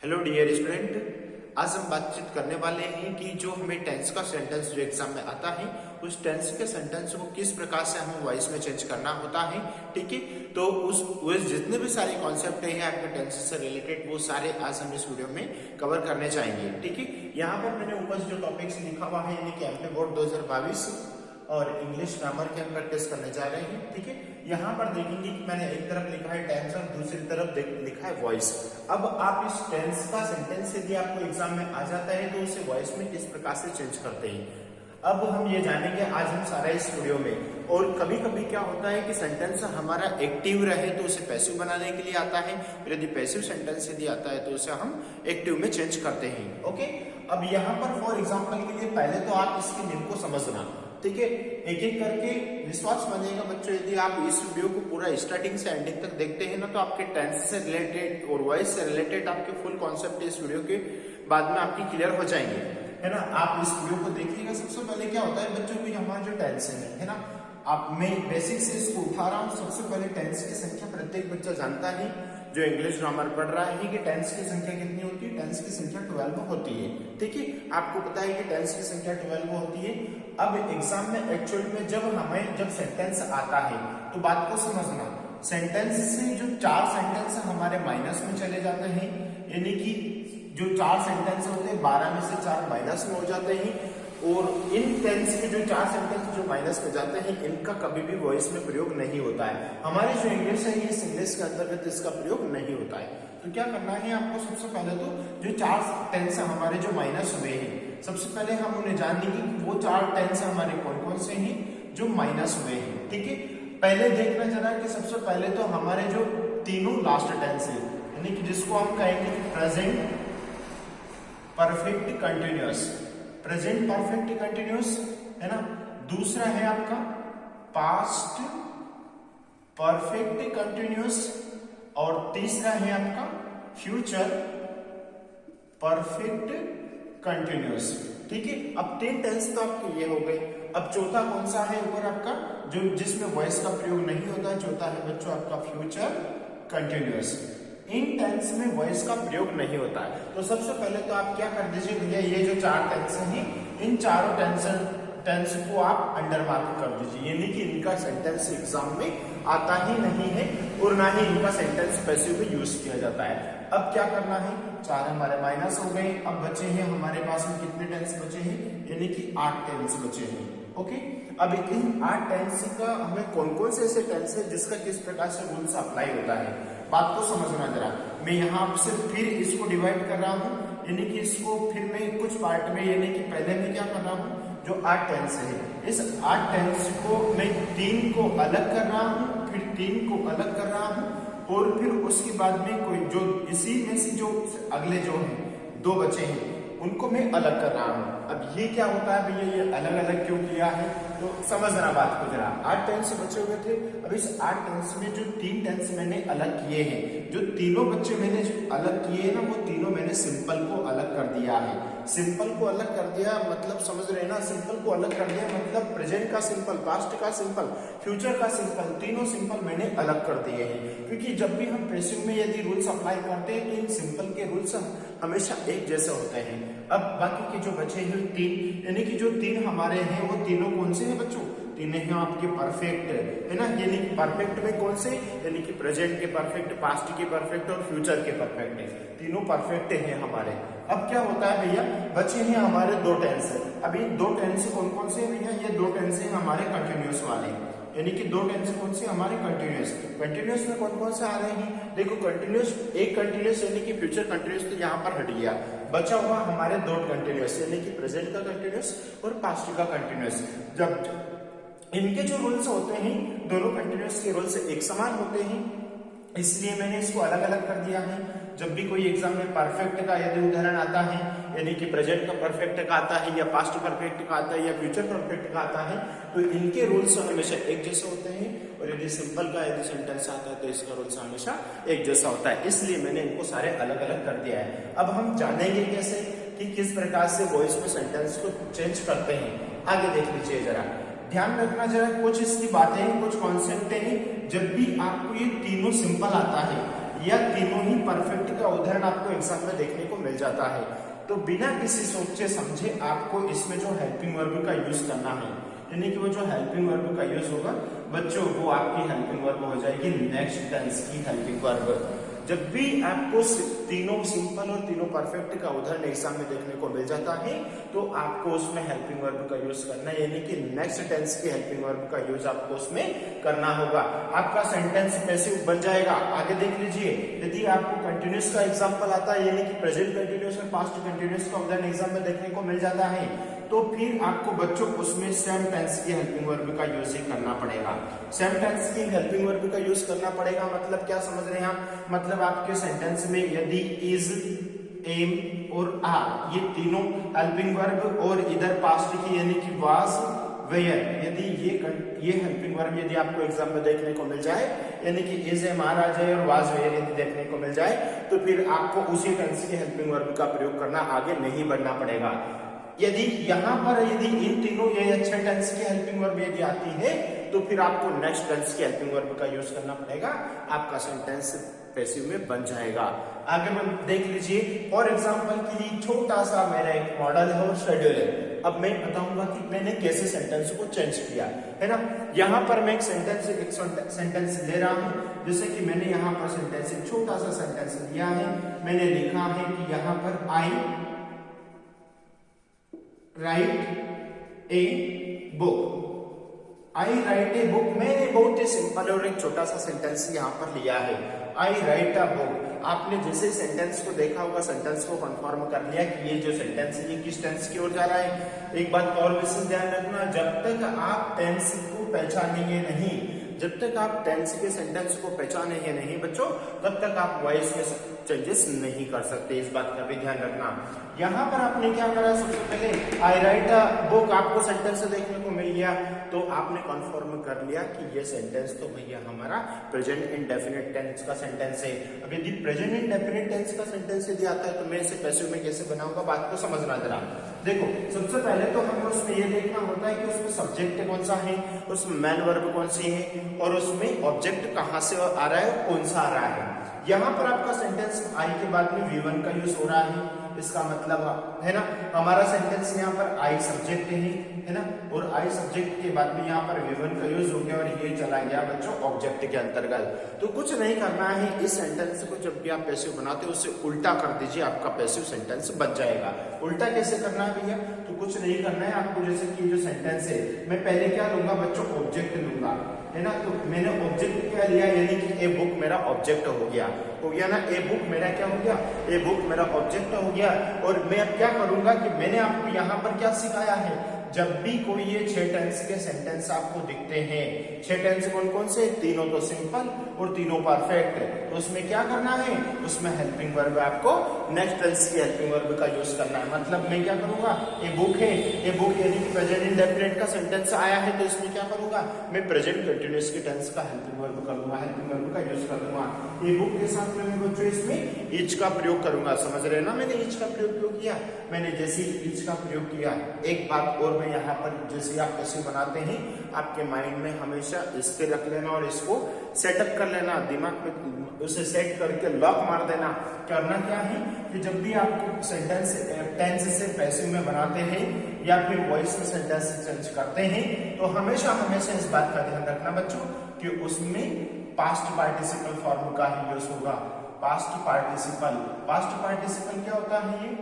Hello dear student, आज हम बातचीत करने वाले हैं कि जो हमें टेंस का सेंटेंस जो एग्जाम में आता है उस टेंस के सेंटेंस को किस प्रकार से हमें वॉइस में चेंज करना होता है। ठीक है, तो उस जितने भी सारे कॉन्सेप्ट हैं आपके टेंस से रिलेटेड वो सारे आज हम इस वीडियो में कवर करने चाहेंगे। ठीक है, यहाँ पर मैंने ऊपर जो टॉपिक्स लिखा हुआ है यानी कि एमपी बोर्ड 2022 और इंग्लिश ग्रामर के हम प्रैक्टिस करने जा रहे हैं। ठीक है, यहाँ पर देखेंगे कि मैंने एक तरफ लिखा है टेंस और दूसरी तरफ लिखा है वॉइस। अब आप इस टेंस का सेंटेंस यदि आपको एग्जाम में आ जाता है तो उसे वॉइस में किस प्रकार से चेंज करते हैं, अब हम ये जानेंगे आज हम सारा इस वीडियो में। और कभी कभी क्या होता है कि सेंटेंस हमारा एक्टिव रहे तो उसे पैसिव बनाने के लिए आता है, और यदि पैसिव सेंटेंस यदि आता है तो उसे हम एक्टिव में चेंज करते हैं। ओके, अब यहाँ पर फॉर एग्जाम्पल के लिए पहले तो आप इसके नियम को समझना। ठीक है, एक एक करके विश्वास मानिएगा बच्चों, यदि आप इस वीडियो को पूरा स्टार्टिंग से एंडिंग तक देखते हैं ना तो आपके टेंस से रिलेटेड और वॉइस से रिलेटेड आपके फुल कॉन्सेप्ट इस वीडियो के बाद में आपकी क्लियर हो जाएंगे, है ना। आप इस वीडियो को देखिएगा। सबसे पहले क्या होता है बच्चों की हमारा जो टेंस है ना, आप मैं बेसिक से इसको उठा रहा हूँ। सबसे पहले टेंस की संख्या प्रत्येक बच्चा जानता है जो इंग्लिश ग्रामर पढ़ रहा है कि टेंस की संख्या कितनी होती है। टेंस की संख्या 12 होती है। ठीक है, आपको पता है कि टेंस की संख्या 12 होती है। अब एग्जाम में एक्चुअल में जब सेंटेंस आता है तो बात को समझना, सेंटेंस से जो 4 सेंटेंस हमारे माइनस में चले जाते हैं, यानी कि जो 4 सेंटेंस होते हैं 12 में से 4 माइनस में हो जाते हैं, और इन टेंस के जो 4 सेंटेंस जो माइनस में जाते हैं इनका कभी भी वॉइस में प्रयोग नहीं होता है। हमारी जो इंग्लिश है इस इंग्लिश के अंतर्गत इसका प्रयोग नहीं होता है। तो क्या करना है आपको, सबसे पहले तो जो 4 टेंस हमारे जो माइनस हुए हैं, सबसे पहले हम उन्हें जान लेंगे कि वो 4 टेंस हमारे कौन कौन से हैं जो माइनस हुए हैं। ठीक है, पहले देखना जरा कि सबसे पहले तो हमारे जो तीनों लास्ट टेंस है, यानी कि जिसको हम कहेंगे present perfect continuous, present perfect continuous, है ना। दूसरा है आपका पास्ट परफेक्ट कंटिन्यूअस, और तीसरा है आपका फ्यूचर परफेक्ट कंटिन्यूअस। ठीक है, अब 3 टेंस तो आपके ये हो गए। अब चौथा कौन सा है ऊपर आपका, जो जिसमें वॉइस का प्रयोग नहीं होता है, चौथा है बच्चों आपका फ्यूचर कंटिन्यूअस। इन टेंस में वॉइस का प्रयोग नहीं होता है। तो सबसे पहले तो आप क्या कर दीजिए भैया, ये जो 4 टेंस हैं इन चारों टेंस को आप अंडर मार्क कर दीजिए, यानी कि इनका सेंटेंस एग्जाम में आता ही नहीं है और ना ही इनका सेंटेंस पैसिव में यूज किया जाता है। अब क्या करना है, 4 हमारे माइनस हो गए। अब बचे हैं हमारे पास में कितने टेंस बचे हैं, यानी कि 8 टेंस बचे हैं। ओके, अब इन 8 टेंस का हमें कौन कौन से ऐसे टेंस है जिसका किस प्रकार से रूल्स अप्लाई होता है, बात को समझना जरा। मैं यहाँ से फिर इसको डिवाइड कर रहा हूँ, यानी कि इसको फिर मैं कुछ पार्ट में, यानी कि पहले मैं क्या कर रहा हूँ, जो 8 टेंस है इस 8 टेंस को मैं 3 को अलग कर रहा हूँ, फिर 3 को अलग कर रहा हूँ, और फिर उसके बाद में कोई जो इसी में से जो अगले जो है 2 बचे हैं उनको मैं अलग कर रहा हूँ। अब ये क्या होता है भैया, ये अलग अलग क्यों किया है, तो समझना बात को जरा। 8 टेंस बचे हुए थे। अब इस 8 टेंस में जो 3 टेंस मैंने अलग किए हैं, जो तीनों बच्चे मैंने जो अलग किए हैं ना, वो तीनों मैंने सिंपल को अलग कर दिया है। सिंपल को अलग कर दिया मतलब समझ रहे ना, सिंपल को अलग कर दिया मतलब प्रेजेंट का सिंपल, पास्ट का सिंपल, फ्यूचर का सिंपल, तीनों सिंपल मैंने अलग कर दिए हैं। क्योंकि जब भी हम पैसिव में यदि रूल्स अप्लाई करते हैं तो इन सिंपल के रूल्स हमेशा एक जैसे होते हैं। अब बाकी के जो बचे हैं 3, यानी कि जो 3 हमारे हैं वो तीनों कौन से हैं बच्चों, 3 हैं आपके परफेक्ट, है ना। यानी कि परफेक्ट में कौन से, यानी कि प्रेजेंट के परफेक्ट, पास्ट के परफेक्ट और फ्यूचर के परफेक्ट है, तीनों परफेक्ट हैं हमारे। अब क्या होता है भैया, बचे हैं हमारे 2 टेंस। अभी 2 टेंस कौन कौन से हैं भैया, ये 2 टेंस हैं हमारे कंटिन्यूअस वाले, यानी कि 2 टेंस कौन से हमारे कंटिन्यूअस। कंटिन्यूअस में कौन कौन से आ रहे हैं, देखो कंटिन्यूअस, एक कंटिन्यूअस यानी कि फ्यूचर कंटिन्यूअस तो यहाँ पर हट गया, बचा हुआ हमारे 2 कंटिन्यूअस, यानी कि प्रेजेंट का कंटिन्यूअस और पास्ट का कंटिन्यूअस। जब इनके जो रूल्स होते हैं दोनों कंटिन्यूअस के रूल्स एक समान होते हैं, इसलिए मैंने इसको अलग अलग कर दिया है। जब भी कोई एग्जाम में परफेक्ट का यदि उदाहरण आता है, यानी कि प्रेजेंट का परफेक्ट का आता है या पास्ट परफेक्ट का आता है या फ्यूचर परफेक्ट का आता है, तो इनके रूल्स हमेशा एक जैसे होते हैं। और यदि सिंपल का यदि सेंटेंस आता है तो इसका रूल्स हमेशा एक जैसा होता है, इसलिए मैंने इनको सारे अलग अलग कर दिया है। अब हम जानेंगे कैसे कि किस प्रकार से वॉइस में सेंटेंस को चेंज करते हैं। आगे देख लीजिए जरा, ध्यान रखना जरा, कुछ इसकी बातें हैं, कुछ कॉन्सेप्ट हैं। जब भी आपको ये तीनों सिंपल आता है, यह तीनों ही परफेक्ट का उदाहरण आपको एग्जाम में देखने को मिल जाता है। तो बिना किसी सोचे समझे आपको इसमें जो हेल्पिंग वर्ब का यूज करना है, यानी कि वो जो हेल्पिंग वर्ब का यूज होगा बच्चों वो आपकी हेल्पिंग वर्ब हो जाएगी नेक्स्ट टेंस की हेल्पिंग वर्ब। जब भी आपको तीनों सिंपल और तीनों परफेक्ट का उदाहरण एग्जाम में देखने को मिल जाता है तो आपको उसमें हेल्पिंग वर्ब का यूज करना है, यानी कि नेक्स्ट टेंस की हेल्पिंग वर्ब का यूज आपको उसमें करना होगा। आपका सेंटेंस पैसिव बन जाएगा। आगे देख लीजिए, यदि आपको कंटिन्यूस का एग्जाम्पल आता है, यानी कि प्रेजेंट कंटिन्यूस और पास्ट कंटिन्यूस का उदाहरण एग्जाम में देखने को मिल जाता है, तो फिर आपको बच्चों उसमें सेम टेंस की हेल्पिंग वर्ब का यूज ही करना पड़ेगा। सेम टेंस की हेल्पिंग वर्ब का यूज करना पड़ेगा मतलब क्या समझ रहे हैं आप? मतलब आपके सेंटेंस में यदि इज, एम और आर ये तीनों हेल्पिंग वर्ब और इधर पास्ट की यानी कि वाज, वेयर, यदि ये हेल्पिंग वर्ब यदि आपको एग्जाम में देखने को मिल जाए, यानी कि इज, एम, आर आ जाए और वाज, वेयर यदि देखने को मिल जाए, तो फिर आपको उसी टेंस की हेल्पिंग वर्ब का प्रयोग करना, आगे नहीं बढ़ना पड़ेगा। यदि यहाँ पर यदि इन तीनों ये अच्छे टेंस की हेल्पिंग वर्ब यदि आती है तो फिर आपको नेक्स्ट टेंस की हेल्पिंग वर्ब का यूज करना पड़ेगा, आपका सेंटेंस पैसिव में बन जाएगा। आगे हम देख लीजिए, फॉर एग्जांपल के लिए छोटा सा मेरा एक मॉडल है और शेड्यूल है। अब मैं बताऊंगा कि मैंने कैसे सेंटेंस को चेंज किया है ना। यहाँ पर मैं एक सेंटेंस ले रहा हूँ, जैसे कि मैंने यहाँ पर सेंटेंस एक छोटा सा सेंटेंस लिया है। मैंने लिखा है कि यहाँ पर I write a book. I write a book मैंने बहुत ही सिंपल और एक छोटा सा सेंटेंस यहाँ पर लिया है, आई राइट अ बुक। आपने जैसे सेंटेंस को देखा होगा, सेंटेंस को कंफर्म कर लिया कि ये जो सेंटेंस है ये किस टेंस की ओर जा रहा है। एक बात और विशेष ध्यान रखना, जब तक आप टेंस को पहचानेंगे नहीं, जब तक आप टेंस के सेंटेंस को पहचानेंगे नहीं बच्चों, तब तक आप वॉइस में चेंजेस नहीं कर सकते। इस बात का भी ध्यान रखना। यहाँ पर आपने क्या करा, सबसे पहले आई राइट अ बुक आपको सेंटेंस देखने को मिल गया, तो आपने कंफर्म कर लिया कि ये सेंटेंस तो भैया हमारा प्रेजेंट इंडेफिनिट टेंस का सेंटेंस है। अब यदि प्रेजेंट इंडेफिनिट टेंस का सेंटेंस यदि आता है तो मैं इसे पैसिव में कैसे बनाऊंगा, बात को समझना जरा। देखो, सबसे पहले तो हमें उसमें ये देखना होता है कि उसमें सब्जेक्ट कौन सा है, उसमें मैन वर्ब कौन सी है और उसमें ऑब्जेक्ट कहाँ से आ रहा है, कौन सा आ रहा है। यहाँ पर आपका सेंटेंस आई के बाद में V1 का यूज हो रहा है, इसका मतलब है ना हमारा सेंटेंस यहाँ पर आई सब्जेक्ट है ना, और आई सब्जेक्ट के बाद में यहाँ पर V1 का यूज हो गया और ये चला गया बच्चों ऑब्जेक्ट के अंतर्गत। तो कुछ नहीं करना है, इस सेंटेंस को जब भी आप पैसिव बनाते हो उससे उल्टा कर दीजिए, आपका पैसिव सेंटेंस बन जाएगा। उल्टा कैसे करना है भैया, तो कुछ नहीं करना है आपको। जैसे कि जो सेंटेंस है मैं पहले क्या लूंगा बच्चों, ऑब्जेक्ट लूंगा, है ना। तो मैंने ऑब्जेक्ट क्या लिया, यानी कि ए बुक मेरा ऑब्जेक्ट हो गया ना। ए बुक मेरा क्या हो गया, ए बुक मेरा ऑब्जेक्ट हो गया। और मैं अब क्या करूंगा कि मैंने आपको यहाँ पर क्या सिखाया है, जब भी कोई ये 6 टेंस के सेंटेंस आपको दिखते हैं, 6 टेंस कौन कौन से, तीनों तो सिंपल और तीनों परफेक्ट, तो उसमें क्या करना है, उसमें हेल्पिंग वर्ब आपको नेक्स्ट टेंस की हेल्पिंग वर्ब का यूज करना है। मतलब मैं क्या करूंगा, ये बुक है, ये बुक यदि प्रेजेंट इंडेफिनिट का सेंटेंस आया है तो इसमें क्या करूंगा, मैं प्रेजेंट कंटिन्यूअस के टेंस का हेल्पिंग वर्ब करूंगा, हेल्पिंग वर्ब का यूज कर दूंगा। ये बुक के साथ में मैं बच्चों इसमें इच का प्रयोग करूंगा, समझ रहे ना। मैंने इच का प्रयोग क्यों किया, मैंने जैसे इच का प्रयोग किया, एक बात और मैं यहाँ पर जैसे आप कैसे बनाते हैं आपके माइंड में हमेशा इसके रख लेना और इसको सेटअप कर लेना, दिमाग में उसे सेट करके लॉक मार देना। करना क्या है कि जब भी आप सेंटेंस टेंस से पैसिव में बनाते हैं या फिर वॉइस में सेंटेंस चेंज करते हैं तो हमेशा हमेशा इस बात का ध्यान रखना बच्चों कि उसमें पास्ट पार्टिसिपल फॉर्म का ही यूज होगा। पास्ट पार्टिसिपल क्या होता है, ये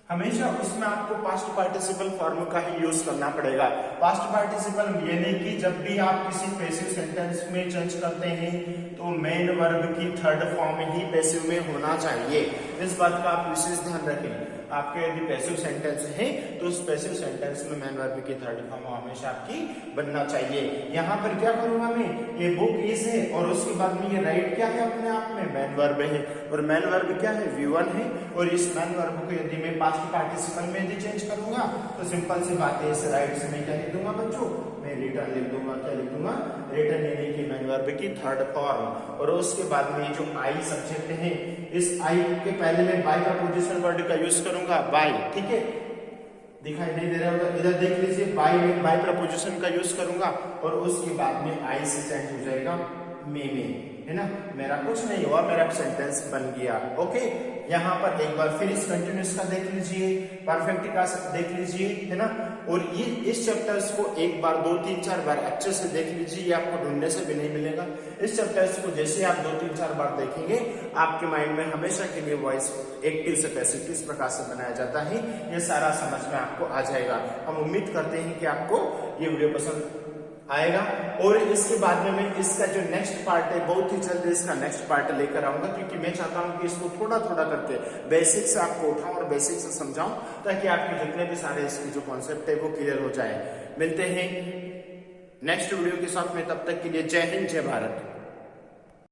हमेशा उसमें आपको पास्ट पार्टिसिपल फॉर्म का ही यूज करना पड़ेगा। पास्ट पार्टिसिपल यानी कि जब भी आप किसी पैसिव सेंटेंस में चेंज करते हैं तो मेन वर्ब की थर्ड फॉर्म ही पैसिव में होना चाहिए। इस बात का आप विशेष ध्यान रखें। आपके यदि पैसिव सेंटेंस है तो उस पैसिव सेंटेंस में मेन वर्ब की थर्ड फॉर्म हमेशा आपकी बनना चाहिए। यहाँ पर क्या करूंगा मैं, ये बुक इज है और उसके बाद में ये राइट क्या है, अपने आप में मेन वर्ब है और मेन वर्ब क्या है, V1 है। और इस मेन वर्ब को यदि मैं पास्ट पार्टिसिपल में यदि चेंज करूंगा तो सिंपल सी बात है, इस राइट से मैं क्या लिख दूंगा बच्चों, मैं रिटर्न लिख दूंगा। क्या लिख दूंगा, रिटर्न, यानी कि मेन वर्ब की थर्ड फॉर्म। और उसके बाद में जो आई सब्जेक्ट है, इस आई के पहले मैं बाय का पोजीशन वर्ड का यूज करूंगा, बाय, ठीक है, दिखाई नहीं दे रहा होगा, इधर देख लीजिए, बाय प्रपोजिशन का यूज करूंगा और उसके बाद में आई से चेंज हो जाएगा मे में। है ना, मेरा कुछ नहीं हुआ, मेरा सेंटेंस बन गया। ओके, यहाँ पर एक बार फिर इस कंटिन्यूअस का देख लीजिए, परफेक्ट का देख लीजिए, है ना, और ये इस चैप्टर्स को एक बार 2-3-4 बार अच्छे से देख लीजिए, ये आपको ढूंढने से भी नहीं मिलेगा। इस चैप्टर्स को जैसे आप 2-3-4 बार देखेंगे, आपके माइंड में हमेशा के लिए वॉइस एक्टिव से पैसिव किस प्रकार से बनाया जाता है, ये सारा समझ में आपको आ जाएगा। हम उम्मीद करते हैं कि आपको ये वीडियो पसंद आएगा, और इसके बाद में मैं इसका जो नेक्स्ट पार्ट है बहुत ही जल्द इसका नेक्स्ट पार्ट लेकर आऊंगा, क्योंकि मैं चाहता हूं कि इसको थोड़ा थोड़ा करके बेसिक से आपको उठाऊं और बेसिक से समझाऊं, ताकि आपके जितने भी सारे इसके जो कॉन्सेप्ट है वो क्लियर हो जाए। मिलते हैं नेक्स्ट वीडियो के साथ में, तब तक के लिए जय हिंद, जय भारत।